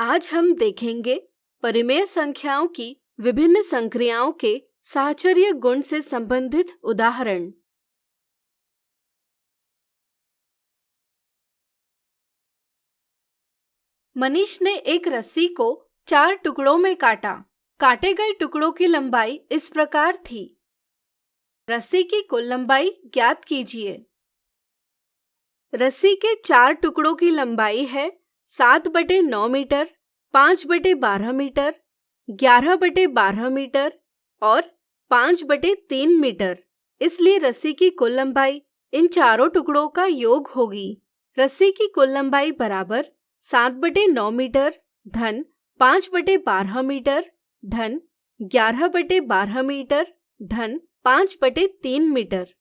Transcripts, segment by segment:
आज हम देखेंगे परिमेय संख्याओं की विभिन्न संक्रियाओं के साहचर्य गुण से संबंधित उदाहरण। मनीष ने एक रस्सी को 4 टुकड़ों में काटा। काटे गए टुकड़ों की लंबाई इस प्रकार थी। रस्सी की कुल लंबाई ज्ञात कीजिए। रस्सी के 4 टुकड़ों की लंबाई है 7/9 मीटर, 5/12 मीटर, 11/12 मीटर और 5/3 मीटर। इसलिए रस्सी की कुल लंबाई इन चारों टुकड़ों का योग होगी। रस्सी की कुल लंबाई बराबर 7/9 मीटर धन 5/12 मीटर धन 11/12 मीटर धन 5/3 मीटर।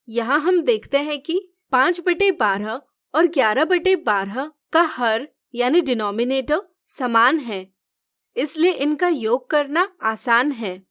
यहाँ हम देखते हैं कि 5/12 और 11/12 का हर यानी डिनोमिनेटर समान है, इसलिए इनका योग करना आसान है।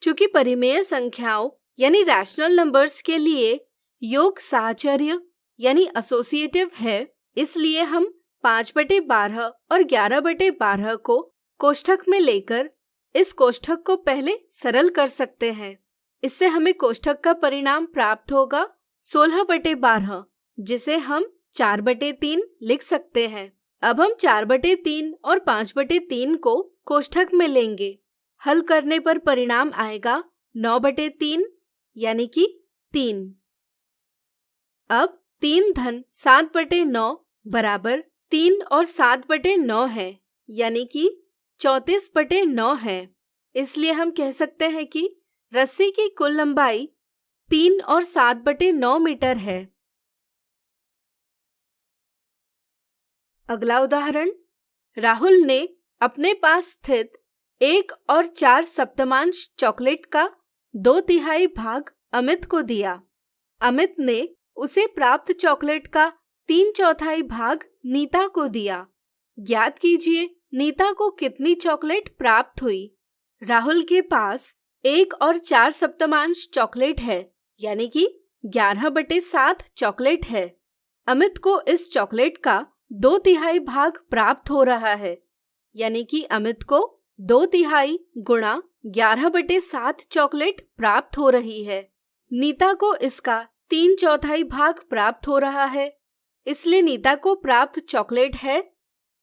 चूंकि परिमेय संख्याओं यानी रैशनल नंबर्स के लिए योग साहचर्य यानी एसोसिएटिव है, इसलिए हम 5/12 और 11/12 को कोष्ठक में लेकर इस कोष्ठक को पहले सरल कर सकते हैं। इससे हमें कोष्ठक का परिणाम प्राप्त होगा 16/12, जिसे हम 4/3 लिख सकते हैं। अब हम 4/3 और 5/3 को कोष्ठक में लेंगे। हल करने पर परिणाम आएगा 9/3 यानी कि 3। अब 3 धन 7/9 बराबर 3 और 7/9 है, यानी कि 34/9 है। इसलिए हम कह सकते हैं कि रस्सी की कुल लंबाई 3 और 7/9 मीटर है। अगला उदाहरण, राहुल ने अपने पास स्थित 1 और 4 सप्तमांश चॉकलेट का 2/3 भाग अमित को दिया। अमित ने उसे प्राप्त चॉकलेट का 3/4 भाग नीता को दिया। ज्ञात कीजिए नीता को कितनी चॉकलेट प्राप्त हुई। राहुल के पास 1 और 4 सप्तमांश चॉकलेट है, यानी कि 11/7 चॉकलेट है। अमित को इस चॉकलेट का 2/3 भाग प्राप्त हो रहा है, यानी कि अमित को 2/3 गुणा 11/7 चॉकलेट प्राप्त हो रही है। नीता को इसका 3/4 भाग प्राप्त हो रहा है, इसलिए नीता को प्राप्त चॉकलेट है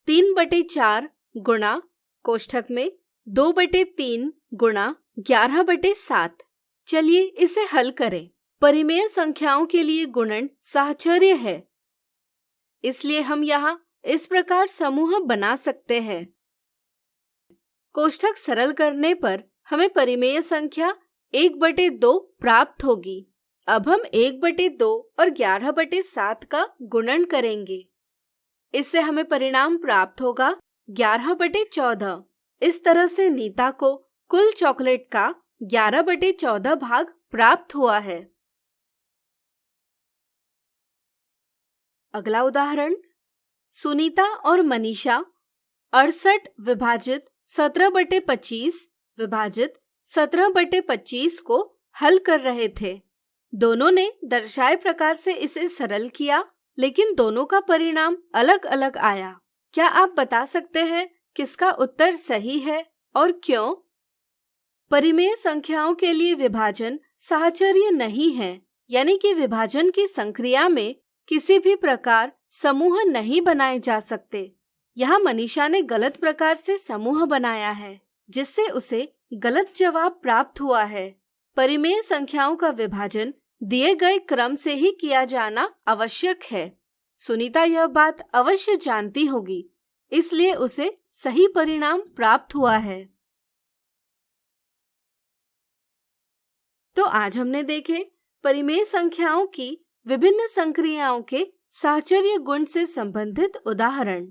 3/4 गुणा कोष्ठक में 2/3 गुणा 11/7। चलिए इसे हल करें। परिमेय संख्याओं के लिए गुणन साहचर्य है, इसलिए हम यहाँ इस प्रकार समूह बना सकते हैं। कोष्ठक सरल करने पर हमें परिमेय संख्या 1/2 प्राप्त होगी। अब हम 1/2 और 11/7 का गुणन करेंगे। इससे हमें परिणाम प्राप्त होगा 11/14। इस तरह से नीता को कुल चॉकलेट का 11/14 भाग प्राप्त हुआ है। अगला उदाहरण, सुनीता और मनीषा 68 विभाजित 17/25 विभाजित 17/25 को हल कर रहे थे। दोनों ने दर्शाए प्रकार से इसे सरल किया, लेकिन दोनों का परिणाम अलग अलग आया। क्या आप बता सकते हैं किसका उत्तर सही है और क्यों? परिमेय संख्याओं के लिए विभाजन साहचर्य नहीं है, यानी कि विभाजन की संक्रिया में किसी भी प्रकार समूह नहीं बनाए जा सकते। यहाँ मनीषा ने गलत प्रकार से समूह बनाया है, जिससे उसे गलत जवाब प्राप्त हुआ है। परिमेय संख्याओं का विभाजन दिए गए क्रम से ही किया जाना आवश्यक है। सुनीता यह बात अवश्य जानती होगी, इसलिए उसे सही परिणाम प्राप्त हुआ है। तो आज हमने देखे परिमेय संख्याओं की विभिन्न संक्रियाओं के साहचर्य गुण से संबंधित उदाहरण।